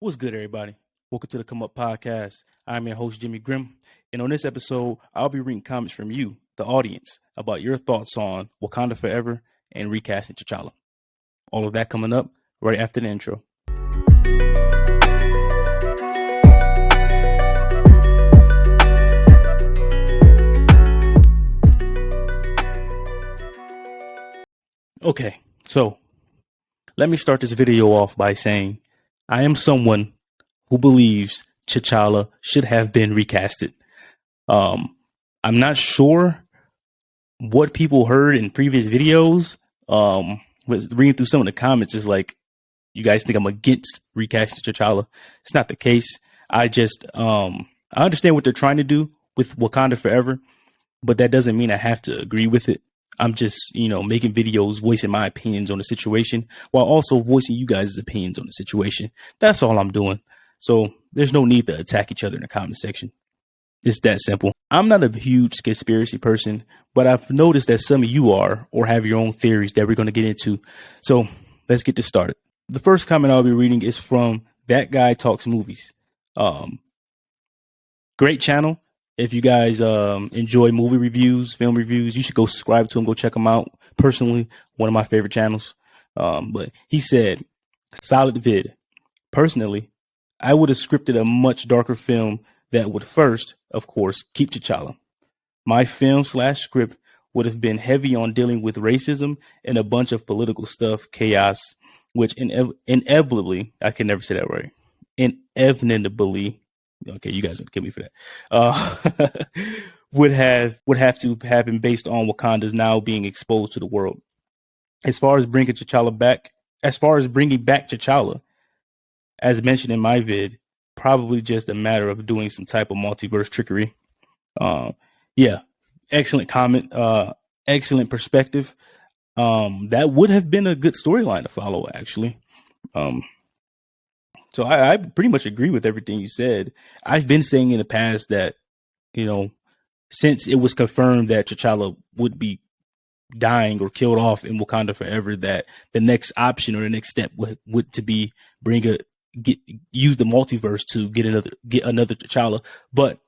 What's good, everybody? Welcome to the Come Up Podcast. I'm your host, Jimmy Grimm. And on this episode, I'll be reading comments from you, the audience, about your thoughts on Wakanda Forever and recasting T'Challa. All of that coming up right after the intro. Okay, so let me start this video off by saying I am someone who believes T'Challa should have been recasted. I'm not sure what people heard in previous videos. Was reading through some of the comments is like, you guys think I'm against recasting T'Challa. It's not the case. I understand what they're trying to do with Wakanda Forever, but that doesn't mean I have to agree with it. I'm just, making videos, voicing my opinions on the situation while also voicing you guys' opinions on the situation. That's all I'm doing. So there's no need to attack each other in the comment section. It's that simple. I'm not a huge conspiracy person, but I've noticed that some of you are or have your own theories that we're going to get into. So let's get this started. The first comment I'll be reading is from That Guy Talks Movies. Great channel. If you guys enjoy movie reviews, film reviews, you should go subscribe to him. Go check him out. Personally, one of my favorite channels. But he said, solid vid. Personally, I would have scripted a much darker film that would first, of course, keep T'Challa. My film/script would have been heavy on dealing with racism and a bunch of political stuff, chaos, which inevitably, I can never say that right, inevitably, okay, you guys would kill me for that, would have to happen based on Wakanda's now being exposed to the world. As far as bringing back T'Challa, as mentioned in my vid, probably just a matter of doing some type of multiverse trickery. Yeah, excellent comment, excellent perspective. That would have been a good storyline to follow, actually. So I pretty much agree with everything you said. I've been saying in the past that, since it was confirmed that T'Challa would be dying or killed off in Wakanda Forever, that the next option or the next step would to be use the multiverse to get another T'Challa. But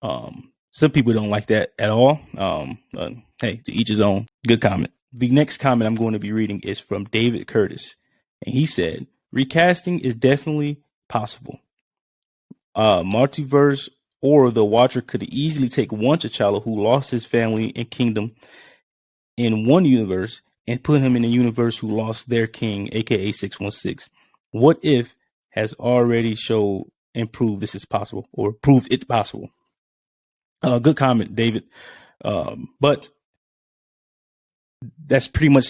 some people don't like that at all. Hey, to each his own. Good comment. The next comment I'm going to be reading is from David Curtis, and he said, recasting is definitely possible. Multiverse or the Watcher could easily take one T'Challa who lost his family and kingdom in one universe and put him in a universe who lost their king, aka 616. What if has already showed and proved this is possible, or proved it possible? Good comment, David. But that's pretty much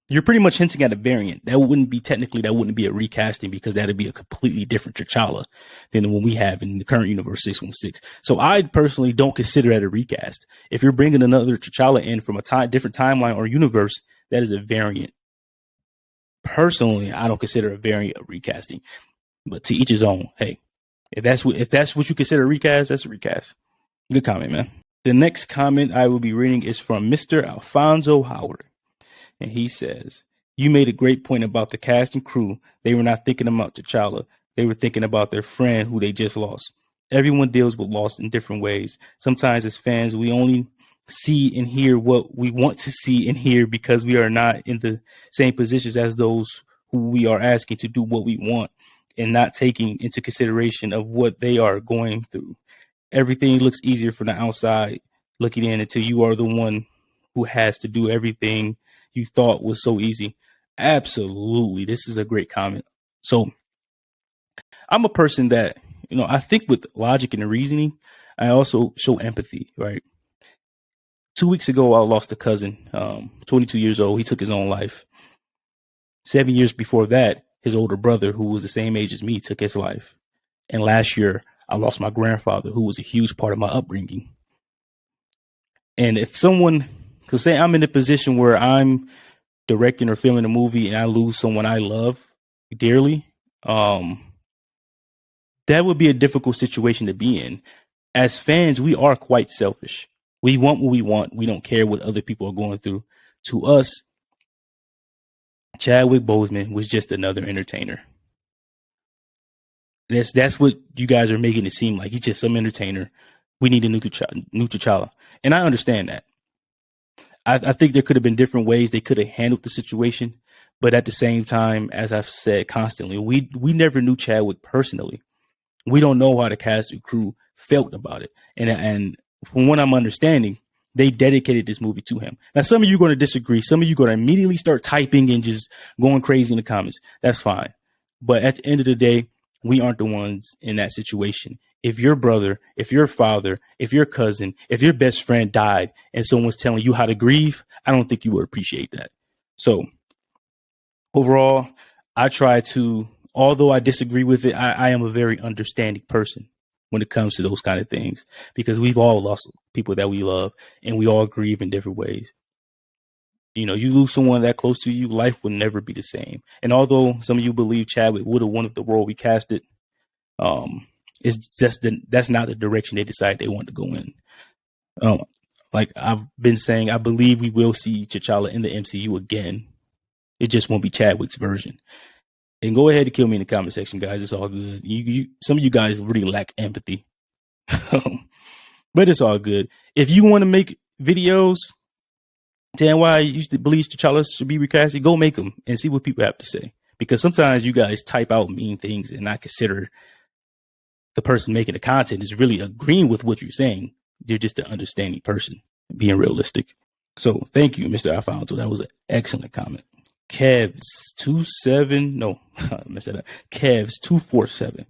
you're pretty much hinting at a variant. That wouldn't be a recasting, because that'd be a completely different T'Challa than what we have in the current universe 616. So I personally don't consider that a recast. If you're bringing another T'Challa in from a different timeline or universe, that is a variant. Personally, I don't consider a variant a recasting, but to each his own. Hey, if that's what you consider a recast, that's a recast. Good comment, man. The next comment I will be reading is from Mr. Alfonso Howard. And he says, you made a great point about the cast and crew. They were not thinking about T'Challa. They were thinking about their friend who they just lost. Everyone deals with loss in different ways. Sometimes as fans, we only see and hear what we want to see and hear because we are not in the same positions as those who we are asking to do what we want, and not taking into consideration of what they are going through. Everything looks easier from the outside looking in until you are the one who has to do everything you thought was so easy. Absolutely. This is a great comment. So I'm a person that, I think with logic and reasoning. I also show empathy, right? 2 weeks ago, I lost a cousin, 22 years old. He took his own life. 7 years before that, his older brother, who was the same age as me, took his life. And last year, I lost my grandfather, who was a huge part of my upbringing. And if someone could say I'm in a position where I'm directing or filming a movie and I lose someone I love dearly, that would be a difficult situation to be in. As fans, we are quite selfish. We want what we want. We don't care what other people are going through. To us, Chadwick Boseman was just another entertainer. That's what you guys are making it seem like. He's just some entertainer. We need a new T'Challa, and I understand that. I think there could have been different ways they could have handled the situation, but at the same time, as I've said constantly, we never knew Chadwick personally. We don't know how the cast and crew felt about it, and from what I'm understanding, they dedicated this movie to him. Now, some of you are going to disagree. Some of you are going to immediately start typing and just going crazy in the comments. That's fine, but at the end of the day, we aren't the ones in that situation. If your brother, if your father, if your cousin, if your best friend died and someone's telling you how to grieve, I don't think you would appreciate that. So overall, I try to, although I disagree with it, I am a very understanding person when it comes to those kind of things, because we've all lost people that we love and we all grieve in different ways. You know, you lose someone that close to you, life will never be the same. And although some of you believe Chadwick would have won if the role we casted, it's just that's not the direction they decided they want to go in. Like I've been saying, I believe we will see T'Challa in the MCU again. It just won't be Chadwick's version. And go ahead and kill me in the comment section, guys. It's all good. Some of you guys really lack empathy, but it's all good. If you want to make videos saying why you used to believe T'Challa should be recasted, go make them and see what people have to say. Because sometimes you guys type out mean things and not consider the person making the content is really agreeing with what you're saying. You're just an understanding person, being realistic. So thank you, Mr. Alfonso. That was an excellent comment. Kevs247.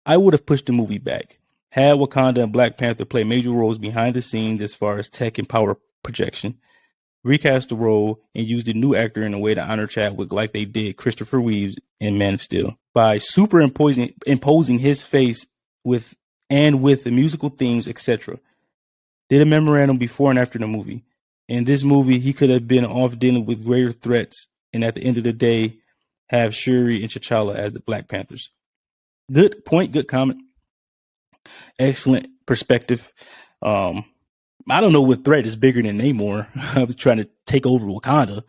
I would have pushed the movie back. Had Wakanda and Black Panther play major roles behind the scenes as far as tech and power projection. Recast the role and use the new actor in a way to honor Chadwick like they did Christopher Reeves in Man of Steel by imposing his face with the musical themes, etc. Did a memorandum before and after the movie. In this movie, he could have been off dealing with greater threats, and at the end of the day, have Shuri and T'Challa as the Black Panthers. Good point, good comment. Excellent perspective. I don't know what threat is bigger than Namor. I was trying to take over Wakanda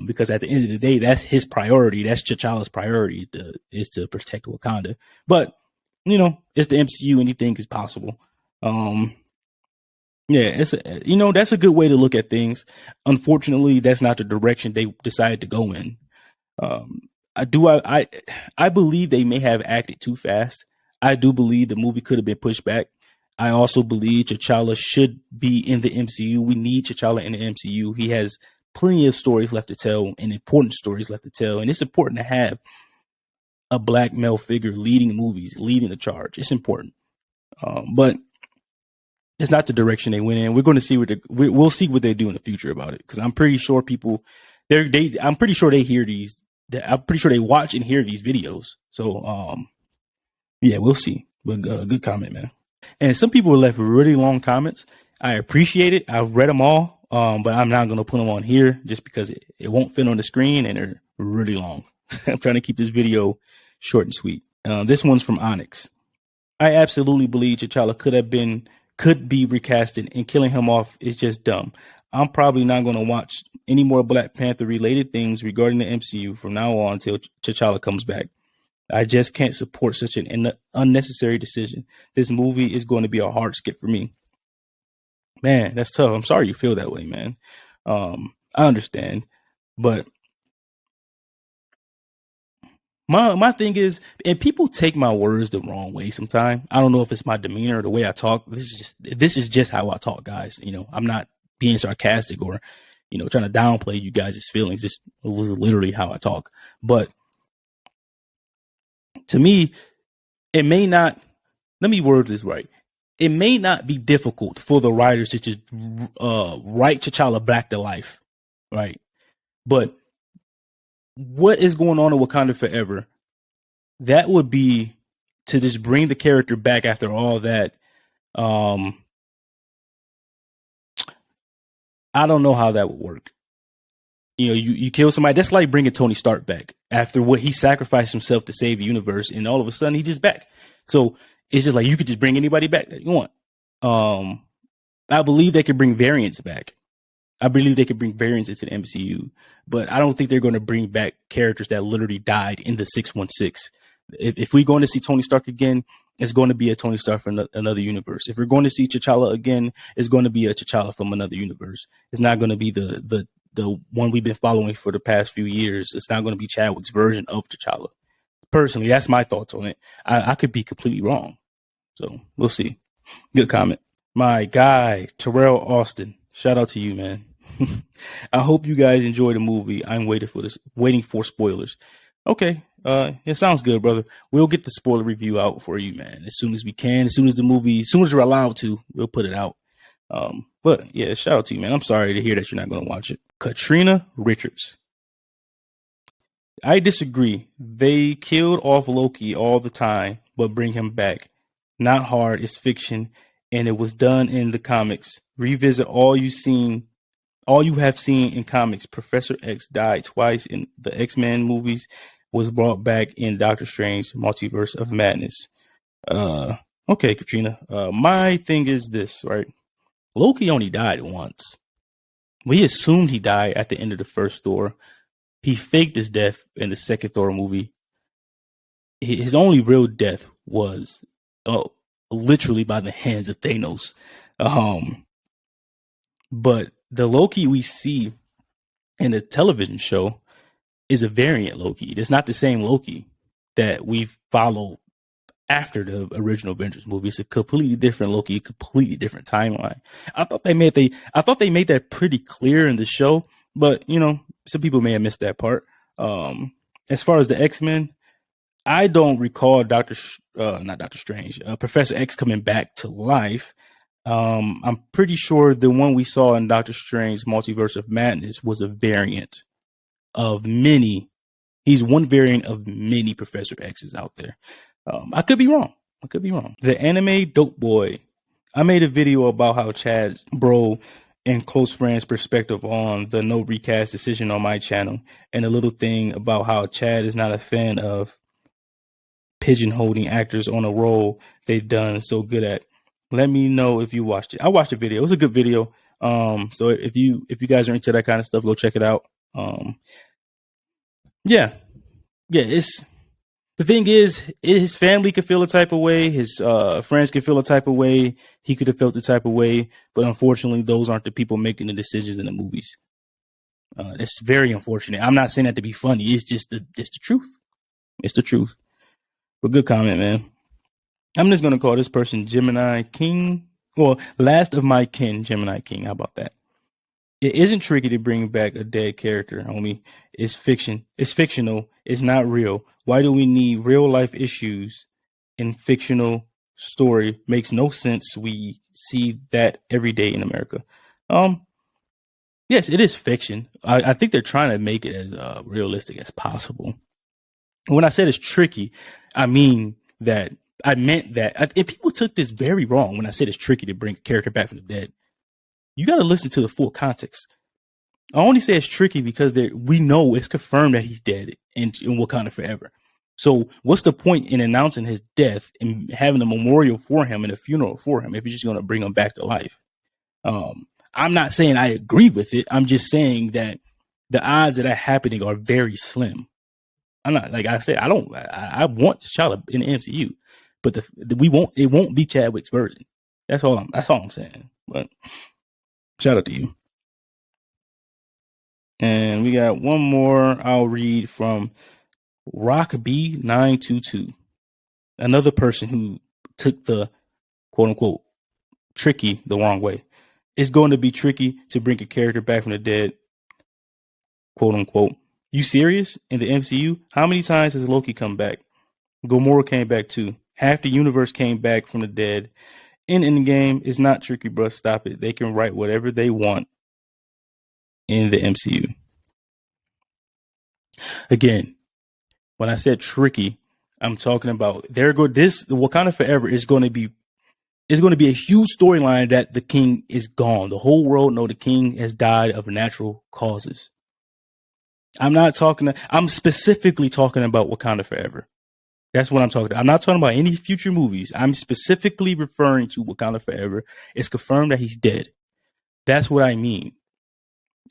because at the end of the day, that's his priority. That's T'Challa's priority is to protect Wakanda. But, you know, it's the MCU. Anything is possible. Yeah, that's a good way to look at things. Unfortunately, that's not the direction they decided to go in. I believe they may have acted too fast. I do believe the movie could have been pushed back. I also believe T'Challa should be in the MCU. We need T'Challa in the MCU. He has plenty of stories left to tell and important stories left to tell. And it's important to have a black male figure leading movies, leading the charge. It's important. But it's not the direction they went in. We're going to see we'll see what they do in the future about it. Because I'm pretty sure I'm pretty sure they hear these. I'm pretty sure they watch and hear these videos. So, yeah, we'll see. But good comment, man. And some people left really long comments. I appreciate it. I've read them all, but I'm not going to put them on here just because it won't fit on the screen and they're really long. I'm trying to keep this video short and sweet. This one's from Onyx. I absolutely believe T'Challa could be recasted, and killing him off is just dumb. I'm probably not going to watch any more Black Panther related things regarding the MCU from now on until T'Challa comes back. I just can't support such an unnecessary decision. This movie is going to be a hard skip for me. Man, that's tough. I'm sorry you feel that way, man. I understand, but my thing is, and people take my words the wrong way sometimes. I don't know if it's my demeanor or the way I talk. This is just how I talk, guys. You know, I'm not being sarcastic or, you know, trying to downplay you guys' feelings. This was literally how I talk. But to me, it may not, let me word this right. It may not be difficult for the writers to just write T'Challa back to life, right? But what is going on in Wakanda Forever, that would be to just bring the character back after all that. I don't know how that would work. You know, you kill somebody. That's like bringing Tony Stark back after what he sacrificed himself to save the universe, and all of a sudden he's just back. So it's just like you could just bring anybody back that you want. I believe they could bring variants back. I believe they could bring variants into the MCU, but I don't think they're going to bring back characters that literally died in the 616. If we're going to see Tony Stark again, it's going to be a Tony Stark from another universe. If we're going to see T'Challa again, it's going to be a T'Challa from another universe. It's not going to be the one we've been following for the past few years. It's not going to be Chadwick's version of T'Challa. Personally, that's my thoughts on it. I could be completely wrong. So we'll see. Good comment. My guy, Terrell Austin. Shout out to you, man. I hope you guys enjoy the movie. I'm waiting for spoilers. Okay. It sounds good, brother. We'll get the spoiler review out for you, man, as soon as we can. As soon as we're allowed to, we'll put it out. But yeah, shout out to you, man. I'm sorry to hear that you're not going to watch it. Katrina Richards. I disagree. They killed off Loki all the time, but bring him back. Not hard. It's fiction, and it was done in the comics. Revisit all you have seen in comics. Professor X died twice in the X-Men movies, was brought back in Doctor Strange, Multiverse of Madness. Okay, Katrina. My thing is this, right? Loki only died once. We assumed he died at the end of the first Thor. He faked his death in the second Thor movie. His only real death was literally by the hands of Thanos. But the Loki we see in the television show is a variant Loki. It's not the same Loki that we've followed after the original Avengers movie. It's a completely different Loki, a completely different timeline. I thought they made that pretty clear in the show, but some people may have missed that part. As far as the X-Men, I don't recall Professor X coming back to life. I'm pretty sure the one we saw in Doctor Strange Multiverse of Madness was a variant of many. He's one variant of many Professor X's out there. I could be wrong. The anime Dope Boy. I made a video about how Chad's bro and close friends' perspective on the no recast decision on my channel, and a little thing about how Chad is not a fan of pigeonholing actors on a role they've done so good at. Let me know if you watched it. I watched the video. It was a good video. So if you guys are into that kind of stuff, go check it out. Yeah. It's the thing is, his family could feel a type of way. His friends could feel a type of way. He could have felt the type of way, but unfortunately, those aren't the people making the decisions in the movies. It's very unfortunate. I'm not saying that to be funny. It's just the truth. It's the truth. But good comment, man. I'm just going to call this person Gemini King. Well, last of my kin, Gemini King. How about that? It isn't tricky to bring back a dead character, homie. It's fiction. It's fictional. It's not real. Why do we need real life issues in fictional story? Makes no sense. We see that every day in America. Yes, it is fiction. I think they're trying to make it as realistic as possible. When I said it's tricky, I meant that if people took this very wrong when I said it's tricky to bring a character back from the dead, you got to listen to the full context. I only say it's tricky because we know it's confirmed that he's dead in Wakanda Forever. So what's the point in announcing his death and having a memorial for him and a funeral for him if you're just going to bring him back to life? I'm not saying I agree with it. I'm just saying that the odds of that happening are very slim. I'm not, like I said, I want T'Challa in the MCU, but it won't be Chadwick's version. That's all I'm saying. But shout out to you. And we got one more I'll read from Rock B922. Another person who took the quote unquote tricky the wrong way. It's going to be tricky to bring a character back from the dead, quote unquote. You serious? In the MCU? How many times has Loki come back? Gamora came back too. Half the universe came back from the dead. In Endgame, it's not tricky, bro. Stop it. They can write whatever they want in the MCU. Again, when I said tricky, I'm talking about the Wakanda Forever is going to be a huge storyline that the king is gone. The whole world know the king has died of natural causes. I'm specifically talking about Wakanda Forever. That's what I'm talking about. I'm not talking about any future movies. I'm specifically referring to Wakanda Forever. It's confirmed that he's dead. That's what I mean.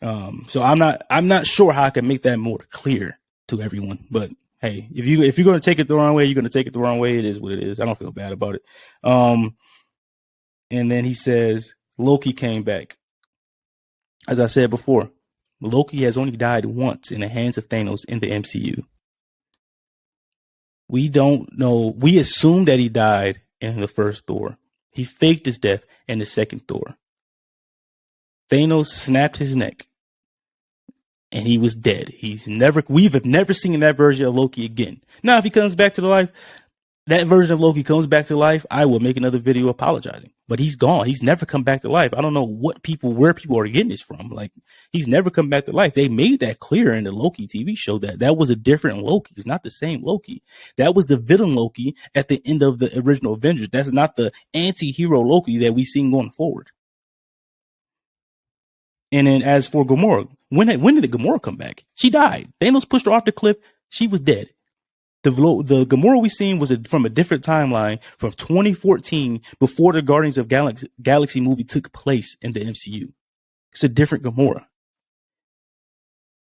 So I'm not sure how I can make that more clear to everyone, but hey, if you're going to take it the wrong way, you're going to take it the wrong way. It is what it is. I don't feel bad about it. And then he says Loki came back. As I said before, Loki has only died once in the hands of Thanos in the MCU. We don't know. We assume that he died in the first Thor. He faked his death in the second Thor. Thanos snapped his neck and he was dead. We've never seen that version of Loki again. Now, if he comes back to life, that version of Loki comes back to life, I will make another video apologizing. But he's gone. He's never come back to life. I don't know where people are getting this from. Like, he's never come back to life. They made that clear in the Loki TV show that was a different Loki. It's not the same Loki. That was the villain Loki at the end of the original Avengers. That's not the anti-hero Loki that we've seen going forward. And then as for Gamora, when did Gamora come back? She died. Thanos pushed her off the cliff. She was dead. The Gamora we seen was from a different timeline from 2014 before the Guardians of Galaxy movie took place in the MCU. It's a different Gamora.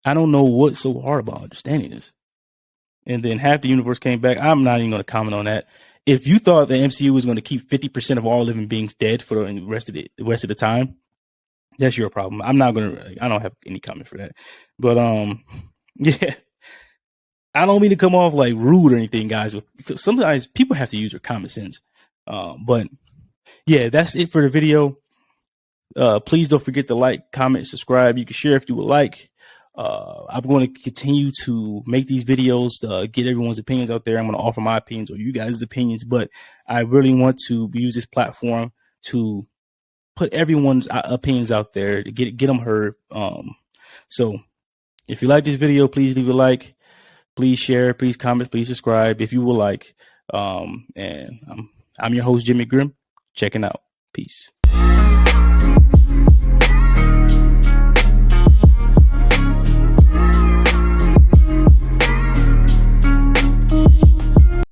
I don't know what's so hard about understanding this. And then half the universe came back. I'm not even going to comment on that. If you thought the MCU was going to keep 50% of all living beings dead for the rest of the time, that's your problem. I don't have any comment for that. But yeah. I don't mean to come off like rude or anything, guys, because sometimes people have to use their common sense. But yeah, that's it for the video. Please don't forget to like, comment, subscribe. You can share if you would like. I'm going to continue to make these videos to get everyone's opinions out there. I'm going to offer my opinions or you guys' opinions, but I really want to use this platform to put everyone's opinions out there to get them heard. So if you like this video, please leave a like. Please share, please comment, please subscribe if you would like. And I'm your host, Jimmy Grimm, checking out. Peace.